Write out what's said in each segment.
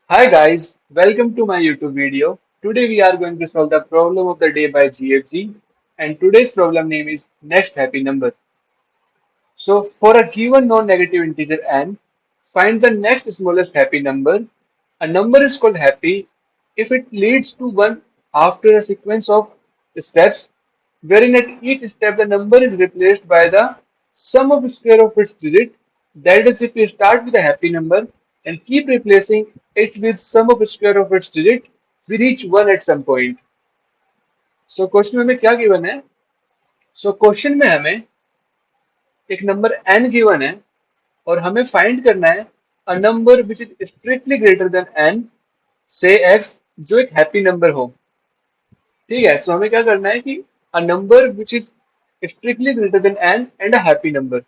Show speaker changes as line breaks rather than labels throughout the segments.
Hi guys, welcome to my YouTube video. Today we are going to solve the problem of the day by GFG, and today's problem name is next happy number. So for a given non-negative integer n, find the next smallest happy number. A number is called happy if it leads to 1 after a sequence of steps wherein at each step the number is replaced by the sum of square of its digit. That is, if you start with a happy number and keep replacing it with sum of square of its digit, we reach 1 at some point. So question में हमें क्या given है? So question में हमें एक number n given है और हमें फाइंड करना है a number which is strictly greater than n से x जो एक हैप्पी नंबर हो। ठीक है, सो हमें क्या करना है कि a number which is strictly greater than n and a happy number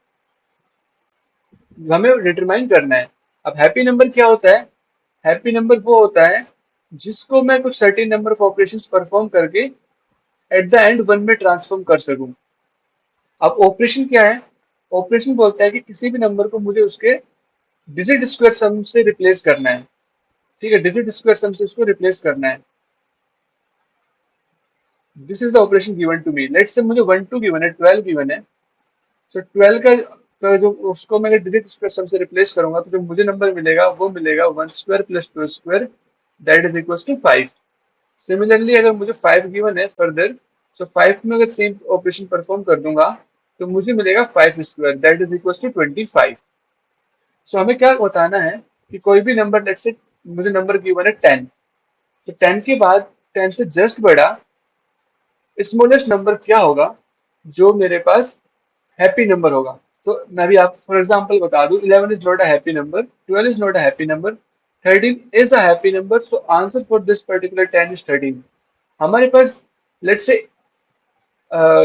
हमें डिटरमाइन करना है। अब हैप्पी नंबर क्या होता है? हैप्पी नंबर वो होता है जिसको मैं कुछ certain number of operations perform करके एट द एंड वन में ट्रांसफॉर्म कर सकूं। अब ऑपरेशन क्या है? ऑपरेशन बोलता है कि किसी भी नंबर को मुझे उसके डिजिट स्क्वायर सम से रिप्लेस करना है। ठीक है, डिजिट स्क्वायर सम से उसको रिप्लेस करना है। This is the operation given to me. Let's say मुझे 1 2 गिवन है, 12 गिवन है। तो 12 का जो उसको मैं डिजिट स्क्वायर सम से रिप्लेस करूंगा तो जो मुझे नंबर मिलेगा वो मिलेगा 1 square plus 2 square that is equal to 5। Similarly अगर मुझे 5 गिवन है फर्दर, तो 5 में अगर सेम ऑपरेशन परफॉर्म कर दूंगा तो मुझे मिलेगा 5 square that is equal to 25। So हमें क्या बताना है कि कोई भी नंबर, लेट्स से मुझे नंबर गिवन है 10, तो 10 के बाद 10 से जस्ट बड़ा स्मॉलेस्ट नंबर क्या होगा जो मेरे पास हैप्पी नंबर होगा। तो मैं भी आप फॉर एग्जांपल बता दूं, 11 is not a happy number, 12 is not a happy number, 13 is a happy number. So answer for this particular 10 is 13। हमारे पास let's say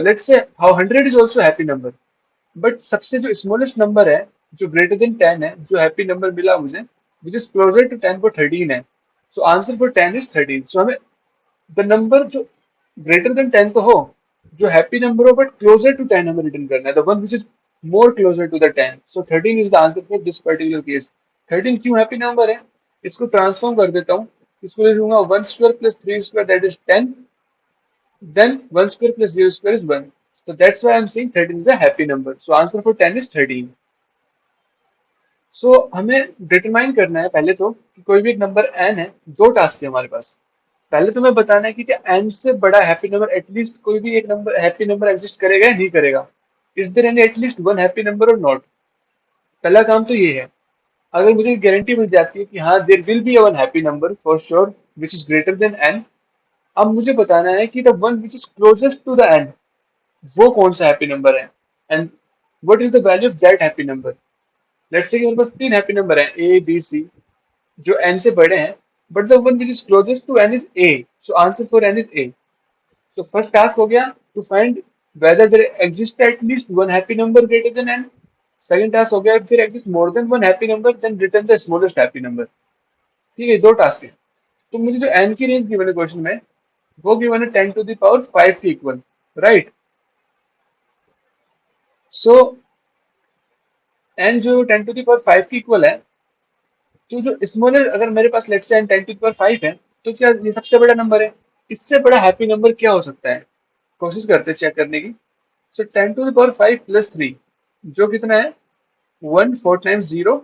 let's say how 100 is also happy number, but सबसे जो smallest number है जो greater than 10 है, जो happy number मिला मुझे विच इज क्लोजर टू 10 वो 13 है। So answer for 10 is 13। So हमें द नंबर जो ग्रेटर देन 10 तो हो, जो हैप्पी नंबर हो बट क्लोजर टू 10 हमें रिटर्न करना है, the one which is more closer to the 10। So 13 is the answer for this particular case. 13 क्यों हैप्पी नंबर है? इसको ट्रांसफॉर्म कर देता हूँ। इसको ले लूंगा 1 square plus 3 square that is 10, then 1 square plus 0 square is 1. So that's why I'm saying 13 is a happy number. So answer for 10 is 13. So हमें डिटरमाइन करना है पहले तो कि कोई भी एक नंबर n है। दो टास्क है हमारे पास। पहले तो हमें बताना है कि क्या n से बड़ा हैप्पी नंबर एटलीस्ट कोई भी एक नंबर हैप्पी नंबर एग्जिस्ट करेगा या नहीं करेगा। Is there any at least one happy number और नॉट। पहला काम तो ये है। अगर मुझे गारंटी मिल जाती है कि हाँ there will be one happy number for sure which is greater than n, अब मुझे बताना है कि the one which is closest to the n वो कौन सा हैप्पी नंबर है and what is the value of that happy number. Let's say कि मेरे पास तीन हैप्पी नंबर हैं ए बी सी जो n से बड़े हैं, but the one which is closest to n is a। So answer for n is a। So first task हो गया to find whether there exists at least one happy number greater than n। Second task हो गया if there exists more than one happy number then return the smallest happy number। ठीक है, दो task है। तो मुझे जो n की रेंज गिवन है क्वेश्चन में वो गिवन है 10 टू द पावर 5 के इक्वल, राइट। सो n जो 10 टू द पावर 5 के इक्वल है, तो जो स्मॉलर अगर मेरे पास let's say n 10 to the power 5 है, तो क्या ये सबसे बड़ा नंबर है? इससे बड़ा हैप्पी नंबर क्या हो सकता है? कोशिश करते हैं चेक करने की। सो 10 टू द पावर 5 प्लस 3 जो कितना है 1 4 times 0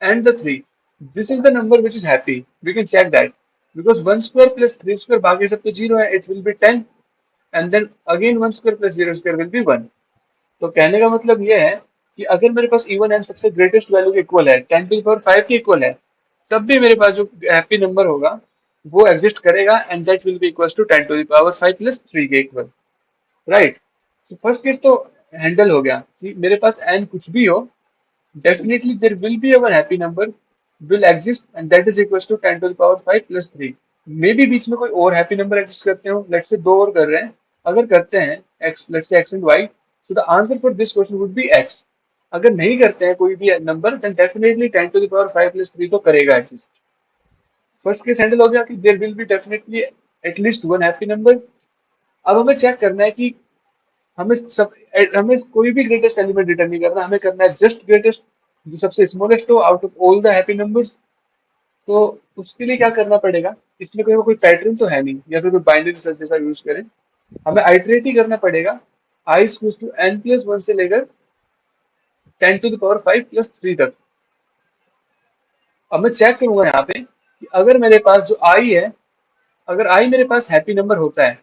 and the 3, this is the number which is happy, we can check that because 1 square plus 3 square बाकी सब तो 0 है, it will be 10 and then again 1 square plus 0 square will be 1। तो कहने का मतलब ये है कि अगर मेरे पास इवन एंड सबसे ग्रेटेस्ट वैल्यू के इक्वल है, 10 टू द पावर 5 के इक्वल है, तब भी मेरे पास जो हैप्पी नंबर होगा वो एग्जिस्ट करेगा and that will be equal to 10 to the power 5 plus 3 के equal, right. So first case तो हैंडल हो गया कि मेरे पास एन कुछ भी हो, definitely there will be a one happy number will exist and that is equals to 10 to the power 5 plus 3। मे भी बीच में कोई और हैप्पी नंबर एग्जिस्ट करते हो, लेट्स से दो और कर रहे हैं, अगर करते हैं x, let's say x and y, so the answer for this question would be x। अगर नहीं करते हैं कोई भी नंबर then definitely 10 to the power 5 plus 3 तो करेगा एग्जिस्ट। फर्स्ट केस हैंडल हो गया कि there will be definitely at least one happy number. अब हमें चेक करना है कि हमें सब हमें कोई भी ग्रेटेस्ट एलिमेंट रिटर्न नहीं करना, हमें करना है जस्ट ग्रेटेस्ट जो सबसे स्मॉलेस्ट हो out of all the happy numbers. तो उसके लिए क्या करना पड़ेगा, इसमें कोई पैटर्न तो है नहीं, या फिर कोई बाइनरी सर्च जैसा यूज करें, हमें आइटरेट ही करना पड़ेगा I equal to N plus one से लेकर 10⁵ तक। अब मैं चेक करूंगा यहाँ पे कि अगर मेरे पास जो आई है, अगर आई मेरे पास हैप्पी नंबर होता है,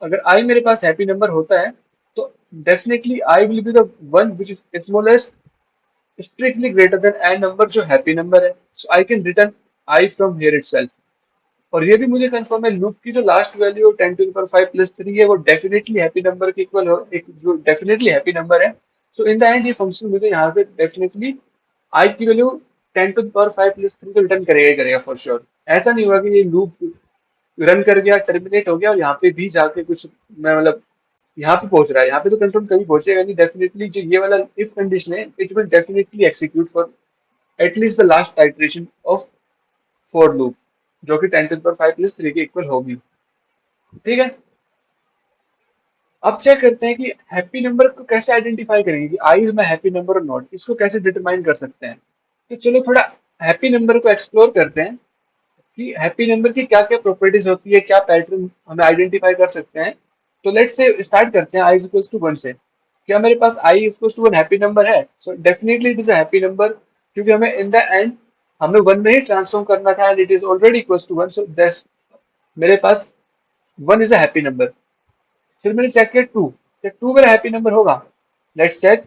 अगर आई मेरे पास हैप्पी नंबर होता है, तो definitely I will be the one which is smallest strictly greater than n number जो हैप्पी नंबर है, so I can return I from here itself. और ये भी मुझे कंफर्म है लूप की जो लास्ट वैल्यू 10⁵ है वो डेफिनेटली हैप्पी नंबर के इक्वल हो, एक जो डेफिनेटली हैप्पी नंबर है। सो इन द एंड ये फंक्शन मुझे यहाँ से डेफिनेटली आई की वैल्यू 10⁵ को रिटर्न करेगा ही करेगा फॉर श्योर। ऐसा नहीं हुआ कि ये लूप रन कर गया, टर्मिनेट हो गया और यहाँ पे भी जाके कुछ मैं मतलब यहाँ पे पहुंच रहा है, यहाँ पे तो कंट्रोल कभी पहुंचेगा नहीं। डेफिनेटली जो ये वाला इफ कंडीशन है it will definitely execute for at least the last iteration of for loop, जो कि 10⁵ के इक्वल होगी। ठीक है, अब चेक करते हैं कि हैप्पी नंबर को कैसे आइडेंटिफाई करेंगे कि I is my happy number और नॉट, इसको कैसे डिटरमाइन कर सकते हैं। तो चलो थोड़ा हैप्पी नंबर को एक्सप्लोर करते हैं कि हैप्पी नंबर की क्या क्या प्रॉपर्टीज होती है, क्या पैटर्न हमें आइडेंटिफाई कर सकते हैं। तो लेट्स से स्टार्ट करते हैं आई इक्वल टू वन से। क्या मेरे पास I equal to one happy number है? So definitely it is a happy number, क्योंकि हमें इन द एंड हमें वन में ही ट्रांसफॉर्म करना था and it is already equal to one, so that's मेरे पास one is a happy number. फिर मैंने चेक किया टू, क्या टू मेरा हैप्पी नंबर होगा? Let's check.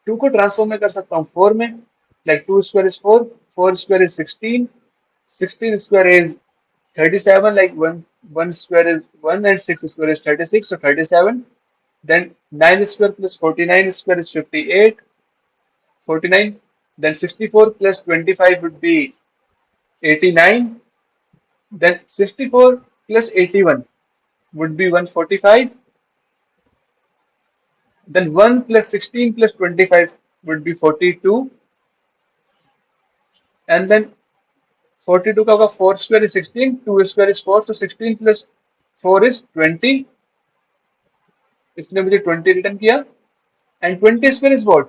टू को ट्रांसफॉर्म मैं कर सकता हूँ फोर में, like to square is four, four square is 16, 16 square is 37, like 1 square is 1 and 6 square is 36, so 37. Then 9 square plus 49 square is 58, 49. Then 64 plus 25 would be 89. Then 64 plus 81 would be 145. Then 1 plus 16 plus 25 would be 42. And then 42 का होगा 4 square is 16, 2 square is 4, so 16 plus 4 is 20. इसने मुझे 20 return किया। And 20 square is what?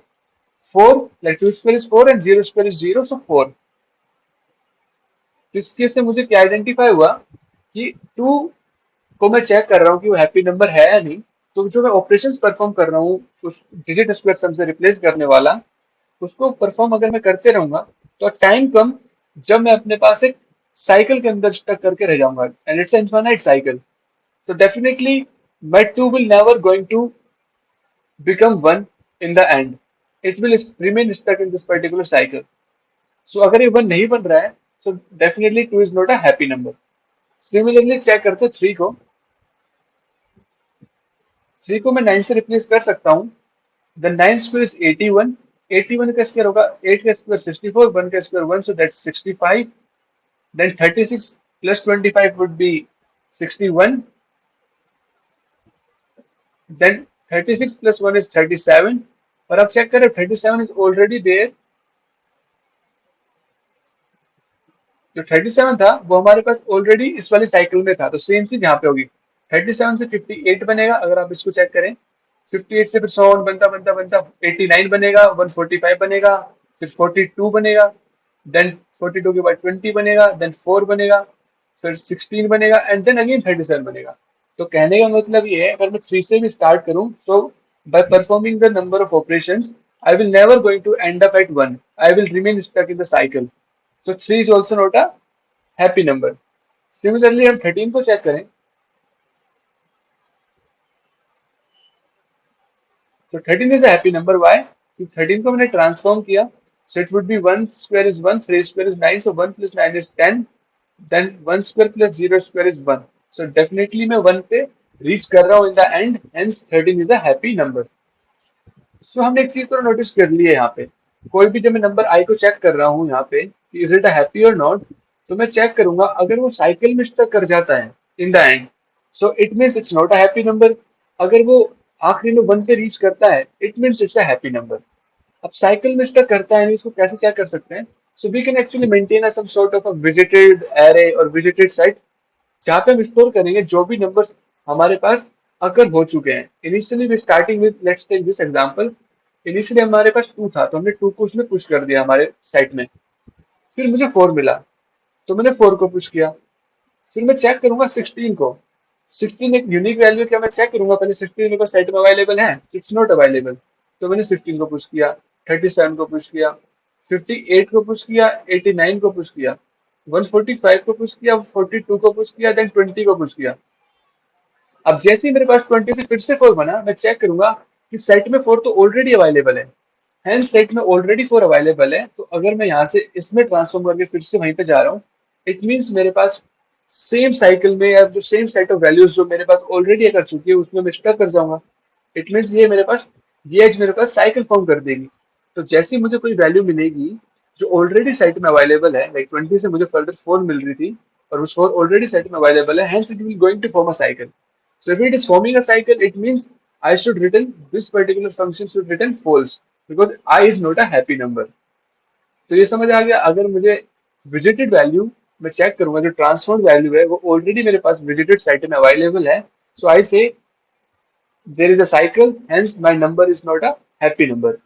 4, like 2 square is 4 and 0 square is 0, so 4. इस case से मुझे क्या identify हुआ कि 2 को मैं चेक कर रहा हूँ कि वो हैप्पी नंबर है या नहीं। तो जो मैं ऑपरेशंस परफॉर्म कर रहा हूँ उस डिजिट स्क्वायर सम से रिप्लेस करने वाला, उसको परफॉर्म अगर मैं करते रहूंगा तो टाइम कम जब मैं अपने पास एक साइकिल के अंदर स्टक करके रह जाऊंगा and it's infinite cycle. So definitely my 2 will never going to become 1 in the end. It will remain stuck in this particular cycle. So अगर ये 1 नहीं बन रहा है, so definitely 2 is not a happy number. Similarly check करते हैं 3 को। 3 को मैं 9 से रिप्लेस कर सकता हूँ। The 9 square is 81. 81 का स्क्वायर होगा 8 का स्क्वायर 64, 1 का square 1, so that's 65. Then 36 plus 25 would be 61. Then 36 plus 1 is 37. और अब चेक करें 37 is already there. जो 37 था वो हमारे पास ऑलरेडी इस वाली साइकिल में था, तो सेम चीज यहाँ पे होगी। 37 से 58 बनेगा अगर आप इसको चेक करें। 58 से फिर 100 बनता बनता बनता 89 बनेगा, 145 बनेगा, फिर 42 बनेगा, देन 42 के बाद 20 बनेगा, देन 4 बनेगा, फिर 16 बनेगा एंड देन अगेन 37 बनेगा। तो कहने का मतलब ये है अगर मैं 3 से भी स्टार्ट करूं, so by performing the number of operations I will never going to end up at 1, I will remain stuck in the cycle. So 3 is also not a happy number. Similarly, हम 13 को check करें तो 13 is a happy number. Why? क्योंकि 13 को मैंने transform किया, so it would be 1 square is 1, 3 square is 9, so 1 plus 9 is 10, then 1 square plus 0 square is 1. So definitely मैं 1 पे रीच कर रहा हूँ in the end, hence 13 is a happy number. So हमने एक चीज तो नोटिस कर ली है यहाँ पे, कोई भी जब मैं नंबर आई को चेक कर रहा हूँ यहाँ पे कि इज इट अ हैप्पी और नॉट, तो मैं चेक करूंगा अगर वो साइकिल में स्टक कर जाता है in the end, so it means it's not a happy number. अगर वो आखिरी में 1 पे रीच करता है it means it's a happy number. अब साइकिल में स्टक करता है इसको कैसे चेक कर सकते हैं? So we can actually maintain a some sort of a visited array और विजिटेड सेट, जहाँ पे हम स्टोर करेंगे जो भी नंबर्स हमारे पास अगर हो चुके हैं। Initially we starting with let's take this example, initially हमारे पास 2 था तो हमने 2 को उसमें पुश कर दिया हमारे साइट में। फिर मुझे 4 मिला, तो मैंने 4 को पुश किया। फिर मैं चेक करूंगा 16 को। 16 एक यूनिक वैल्यू, क्या मैं चेक करूंगा पहले 16 मेरे पास सेट में अवेलेबल है, इट्स नॉट अवेलेबल, तो मैंने 16 को पुश किया, 37 को पुश किया, 58 को पुश किया, 89 को पुश किया, 145 को पुश किया, 42 को पुश किया, देन 20 को पुश किया। अब जैसे ही मेरे पास 20 से फिर से 4 बना, मैं चेक करूंगा कि सेट में 4 तो ऑलरेडी अवेलेबल है, हैंस सेट में ऑलरेडी 4 अवेलेबल है, तो अगर मैं यहाँ से इसमें ट्रांसफॉर्म करके फिर से वहीं पे जा रहा हूँ, इट मीन्स मेरे पास सेम साइकिल में या जो सेम सेट ऑफ वैल्यूज जो मेरे पास ऑलरेडी कर चुकी है उसमें मैं स्टक कर जाऊंगा। इट मीन्स ये मेरे पास, ये एज मेरे पास साइकिल फॉर्म कर देगी। तो जैसे ही मुझे कोई वैल्यू मिलेगी जो ऑलरेडी साइट में अवेलेबल है, लाइक 20 से मुझे फर्दर 4 मिल रही थी और उस 4 ऑलरेडी साइट में अवेलेबल है, hence it will going to form a cycle. So if it is forming a cycle, it means I should written this particular function should written false because I is not a happy number. तो ये समझ आ गया। अगर मुझे visited value मैं check करूंगा, जो ट्रांसफर्ड वैल्यू है वो ऑलरेडी मेरे पास विजिटेड साइट में अवेलेबल है, so I say there is a cycle, hence my number is not a happy number.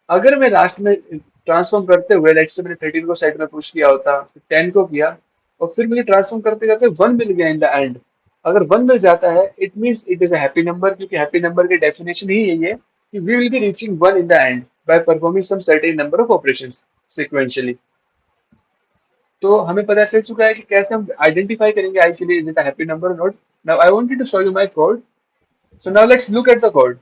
अगर मैं लास्ट में ट्रांसफॉर्म करते हुए, लाइक से मैंने 13 को साइड में पुश किया होता, फिर 10 को किया और फिर मुझे ट्रांसफॉर्म करते करते 1 मिल गया इन द एंड, अगर 1 मिल जाता है it means it is a happy number, क्योंकि हैप्पी नंबर की डेफिनेशन ही यही है कि we will be reaching 1 in the end by performing some certain number of operations sequentially. तो हमें पता चल चुका है कि कैसे हम आइडेंटिफाई करेंगे आई के लिए, is it a happy number और not. Now I want you to show you my code. So now let's look at the code.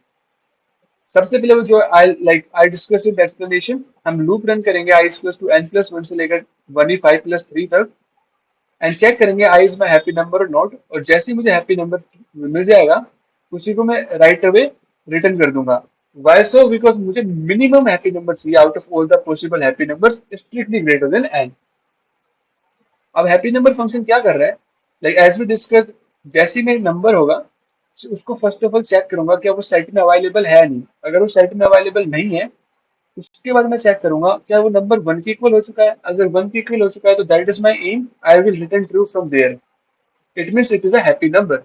सबसे पहले वो जो आई डिस्कस विद एक्सप्लेनेशन, हम लूप रन करेंगे I equals to n plus 1 से लेकर 1e5 plus 3 तक, एंड चेक करेंगे I is my happy number और नॉट, और जैसे ही मुझे हैप्पी नंबर मिल जाएगा उसी को मैं राइट अवे रिटर्न कर दूंगा। Why so? बिकॉज मुझे मिनिमम हैप्पी नंबर चाहिए out of all the possible happy numbers, strictly greater than n। अब हैप्पी नंबर फंक्शन क्या कर रहा है, लाइक एज वी डिस्कस, जैसे ही मेरा नंबर होगा उसको फर्स्ट ऑफ ऑल चेक करूंगा क्या वो साइट में अवेलेबल है नहीं, अगर वो साइट में अवेलेबल नहीं है उसके बाद मैं चेक करूंगा क्या वो नंबर 1 के इक्वल हो चुका है, अगर 1 के इक्वल हो चुका है तो that is my aim, I will return true from there, it means it is a happy number.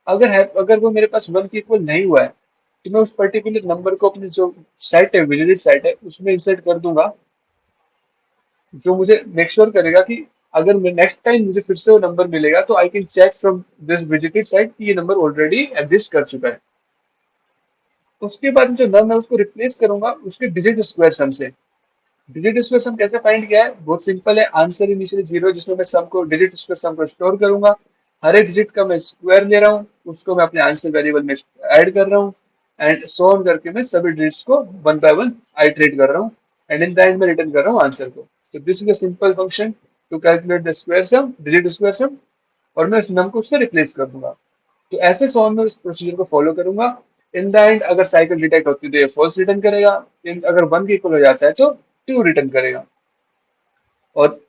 अगर वो मेरे पास 1 के इक्वल नहीं हुआ है तो मैं उस पर्टिकुलर नंबर को अपनी जो साइट है, विजिटेड साइट है, उसमें इंसर्ट कर दूंगा, जो मुझे मेक श्योर करेगा कि अगर मैं नेक्स्ट टाइम मुझे फिर से वो नंबर मिलेगा तो I can check from this visited site कि ये नंबर ऑलरेडी एग्जिस्ट कर चुका है। उसके बाद जो नम है उसको रिप्लेस करूंगा उसके डिजिट स्क्वायर सम से। डिजिट स्क्वायर सम कैसे फाइंड किया है, बहुत सिंपल है, आंसर इनिशियली 0 जिसमें मैं सम को, डिजिट स्क्वायर सम को स्टोर करूंगा, हर एक डिजिट का मैं स्क्वायर ले रहा हूँ, उसको मैं अपने आंसर वेरिएबल में ऐड कर रहा हूँ, एंड सो ऑन करके मैं सभी डिजिट्स को वन बाय वन आइटरेट कर रहा हूँ, एंड इन द एंड में रिटर्न कर रहा हूँ आंसर को। तो this is a simple function to calculate the square sum, digit square sum, और मैं इस नम को उससे रिप्लेस कर दूंगा। तो ऐसे सो ऑन में इस प्रोसीजर को फॉलो करूंगा। इन द एंड अगर साइकिल डिटेक्ट होती है तो ये फॉल्स रिटर्न करेगा, अगर 1 के इक्वल हो जाता है तो ट्रू रिटर्न करेगा। और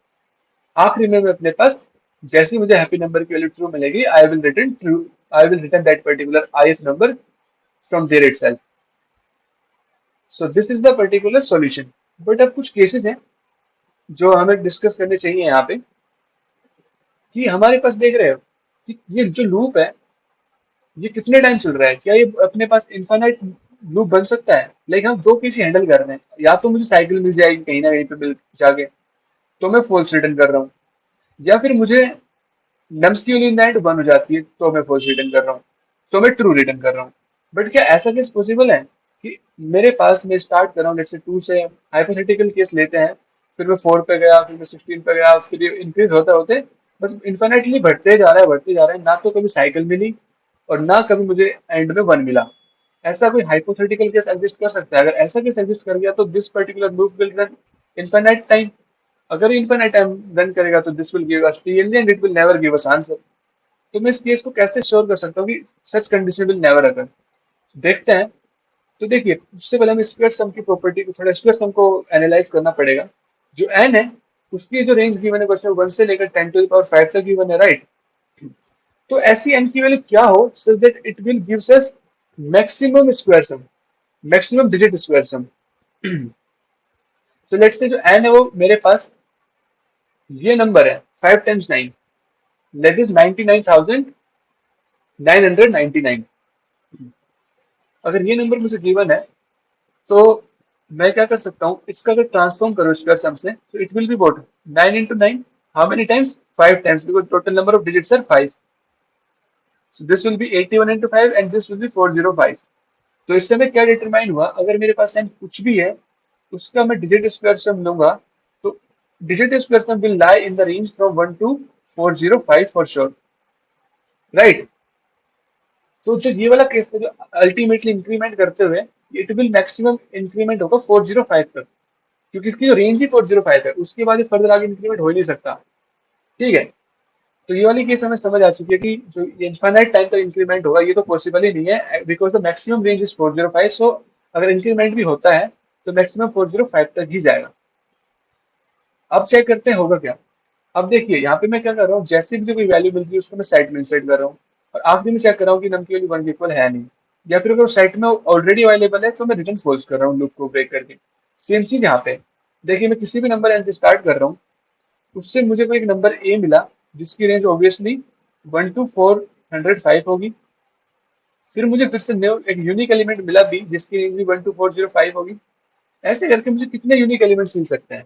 आखिरी में मैं अपने पास जैसे ही मुझे हैप्पी नंबर की वैल्यू ट्रू मिलेगी, I will return true, I will return that particular is number from there itself. So this is the particular solution. But अब कुछ केसेस हैं जो हमें डिस्कस करने चाहिए यहाँ पे, कि हमारे पास देख रहे हो कि ये जो लूप है ये कितने टाइम चल रहा है, क्या ये अपने पास इन्फाइनाइट लूप बन सकता है? लाइक हम दो केस हैंडल कर रहे हैं, या तो मुझे साइकिल मिल जाएगी कहीं ना कहीं पे मिल जाके तो मैं फॉल्स रिटर्न कर रहा हूँ, या फिर मुझे नम्स की यूनियन दैट 1 हो जाती है तो मैं फॉल्स रिटर्न कर रहा हूँ, तो मैं ट्रू रिटर्न कर रहा हूँ। बट क्या ऐसा केस पॉसिबल है कि मेरे पास, मैं स्टार्ट कर रहा हूँ लेट्स से 2 से, हाइपोथेटिकल केस लेते हैं, फिर मैं 4 पे गया, फिर मैं 16 पे गया, फिर ये इंक्रीज होते होते बस इन्फिनिटली बढ़ते जा रहा है, बढ़ते जा रहा है, ना तो कभी साइकिल मिली और ना कभी मुझे एंड में 1 मिला। ऐसा कोई हाइपोथेटिकल केस एग्जिस्ट कर सकता है? अगर ऐसा केस एग्जिस्ट कर गया तो this particular loop will run infinite time. अगर इनफाइनाइट टाइम रन करेगा तो this will give us clearly and it will never give us answer. तो मैं इस केस को कैसे श्योर कर सकता हूँ कि सच कंडीशन विल नेवर अकर? देखते हैं। तो देखिए, उससे पहले हमें स्क्वायर सम की प्रॉपर्टी को, थोड़ा स्क्वायर सम को एनालाइज करना पड़ेगा। जो n है उसकी जो रेंज गिवन है क्वेश्चन 1 से लेकर 10 टू द पावर 5 तक गिवन है, राइट? तो ऐसी n की वैल्यू क्या हो such that it will gives us maximum square sum, maximum digit square sum. So let's say जो n है वो मेरे पास ये नंबर है 5 टाइम्स 9, दैट इज 99,999। अगर ये नंबर मुझे गिवन है तो मैं क्या कर सकता हूँ, इसका अगर ट्रांसफॉर्म करो स्क्वायर सम से, तो it will be what, 9 into 9, how many times, 5 times, because total number of digits are 5. So this will be 81 into 5 and this will be 405. तो इससे हमें क्या डिटरमाइन हुआ, अगर मेरे पास n कुछ भी है उसका मैं डिजिट स्क्वायर सम लूंगा, तो digit square sum will lie in the range from 1 to 405 for sure, right. तो जो ये वाला केस था, जो अल्टीमेटली इंक्रीमेंट करते हुए इट विल मैक्सिमम इंक्रीमेंट होगा 405 तक, क्योंकि इसकी जो रेंज ही 405 है, उसके बाद फर्दर आगे इंक्रीमेंट हो ही नहीं सकता. ठीक है. तो ये वाली केस हमें समझ आ चुकी है कि जो इनफाइनाइट टाइम तक इंक्रीमेंट होगा ये तो पॉसिबल ही नहीं है, because the maximum range is 405. सो अगर इंक्रीमेंट भी होता है तो मैक्सिमम 405 तक ही जाएगा. अब चेक करते हैं होगा क्या. अब देखिए यहाँ पे मैं क्या कर रहा हूँ, जैसे भी कोई वैल्यू मिलती है उसको मैं साइड में इंसर्ट कर रहा हूँ, और आखिरी में चेक कर रहा हूँ कि नम की वैल्यू 1 के इक्वल है नहीं, या फिर अगर साइड में ऑलरेडी अवेलेबल है तो मैं रिटर्न फॉल्स कर रहा हूँ लूप को ब्रेक करके. सेम चीज यहाँ पे. देखिए मैं किसी भी नंबर एन से स्टार्ट कर रहा हूँ, उससे मुझे कोई एक नंबर ए मिला जिसकी रेंज ऑब्वियसली 1 to 405 होगी. फिर मुझे फिर से न्यू एक यूनिक एलिमेंट मिला बी जिसकी रेंज भी 1 to 405 होगी. ऐसे करके मुझे कितने यूनिक एलिमेंट्स मिल सकते हैं,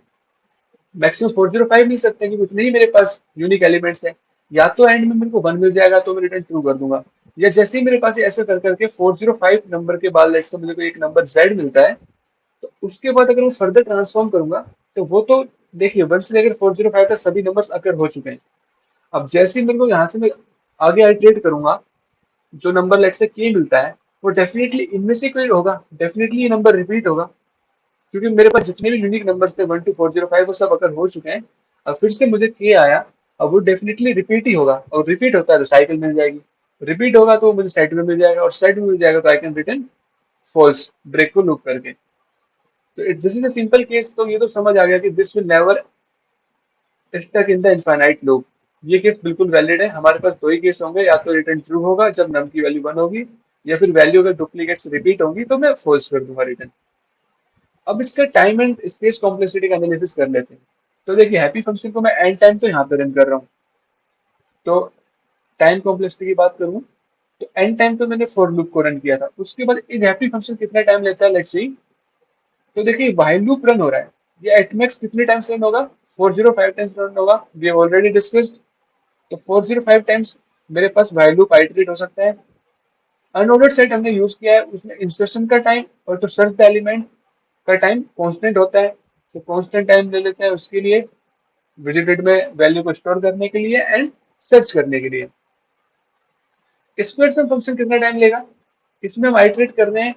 मैक्सिमम 405 मिल सकते हैं, क्योंकि उतने ही मेरे पास यूनिक एलिमेंट्स हैं. या तो एंड में मेरे को 1 मिल जाएगा तो मैं रिटर्न ट्रू कर दूंगा, या जैसे ही मेरे पास ऐसे कर करके 405 नंबर के बाद लेट्स से मुझे कोई एक नंबर z मिलता है, तो उसके बाद अगर मैं फर्दर ट्रांसफॉर्म करूंगा तो वो तो देखिए 1 से लेकर 405 तक सभी नंबर्स अकर हो चुके हैं. अब जैसे ही मेरे को यहाँ से मैं आगे आइटरेट करूंगा, जो नंबर लेट्स से k मिलता है वो डेफिनेटली इनमें से कोई होगा, डेफिनेटली ये नंबर रिपीट होगा, क्योंकि मेरे पास जितने भी यूनिक नंबर्स थे 1 to 405 वो सब अगर हो चुके हैं. अब फिर से मुझे k आया, अब वो डेफिनेटली रिपीट ही होगा, और रिपीट होता है तो साइकिल मिल जाएगी, रिपीट होगा तो मुझे सेट में मिल जाएगा, और सेट में मिल जाएगा तो I can return false break को लूप करके. तो this is a simple case. तो ये तो समझ आ गया कि this will never stuck in the infinite loop. ये केस बिल्कुल वैलिड है. हमारे पास दो ही केस होंगे, या तो रिटर्न ट्रू होगा जब नम की वैल्यू 1 होगी, या फिर वैल्यू अगर डुप्लीकेट्स रिपीट होगी तो मैं फॉल्स कर दूंगा रिटर्न. अब इसका टाइम एंड स्पेस कॉम्प्लेक्सिटी का एनालिसिस कर लेते हैं. तो देखिए हैप्पी फंक्शन को मैं एंड टाइम तो यहाँ पे रन कर रहा हूँ, तो टाइम कॉम्प्लेक्सिटी की बात करूँ तो एंड टाइम तो मैंने फॉर लूप को रन किया था. उसके बाद इस हैप्पी फंक्शन कितना टाइम लेता है लेट्स सी. तो देखिए व्हाइल लूप रन हो रहा है, ये एट मैक्स कितने टाइम्स रन होगा, 405 टाइम्स रन होगा, वी हैव ऑलरेडी डिस्कस्ड. तो 405 टाइम्स मेरे पास व्हाइल लूप आइटरेट हो सकता है. अनऑर्डर्ड सेट हमने यूज किया है, उसमें इंसर्शन का टाइम और जो सर्च द एलिमेंट का टाइम कांस्टेंट होता है, तो कांस्टेंट टाइम ले लेते हैं उसके लिए, विजिटेड में वैल्यू को स्टोर करने के लिए एंड सर्च करने के लिए. स्क्वायर सम फंक्शन कितना टाइम लेगा, इसमें हम आइटरेट कर रहे हैं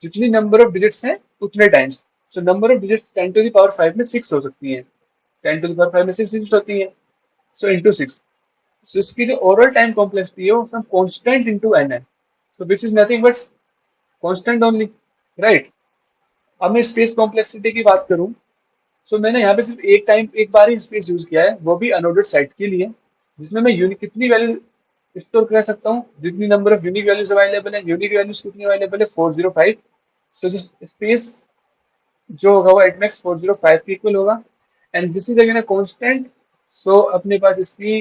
जितनी नंबर ऑफ डिजिट्स हैं उतने times. So number of digits 10 to the power 5 में 6 हो सकती है, 10 to the power 5 में 6 डिजिट होती है, सो इंटू 6. सो इसकी जो ओवरऑल टाइम कॉम्प्लेक्सिटी है वो उसमें कांस्टेंट इंटू n है, so which is nothing but constant only, right. अब मैं स्पेस कॉम्प्लेक्सिटी की बात करूं, सो मैंने यहाँ पे सिर्फ एक बार ही स्पेस यूज किया है, वो भी अनऑर्डर्ड सेट के लिए, जिसमें मैं यूनिक कितनी वैल्यू स्टोर कर सकता हूँ, जितनी number of unique values available है. यूनिक वैल्यूज कितनी अवेलेबल है, 405. सो जो स्पेस जो होगा वो एटमैक्स 405 के इक्वल होगा, and this is again a constant. So अपने पास इसकी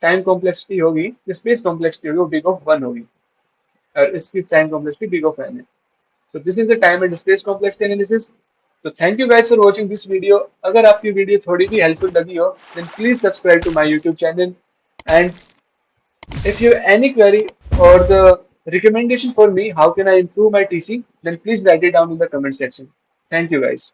टाइम कॉम्प्लेक्सिटी होगी, स्पेस कॉम्प्लेक्सिटी होगी वो बिग ऑफ 1 होगी, और इसकी time complexity big of n है. So this is the time and space complexity analysis. So thank you guys for watching this video. अगर आपकी वीडियो थोड़ी भी हेल्पफुल लगी हो then please subscribe to my YouTube channel, and if you have any query or the recommendation for me how can I improve my teaching, then please write it down in the comment section. Thank you guys.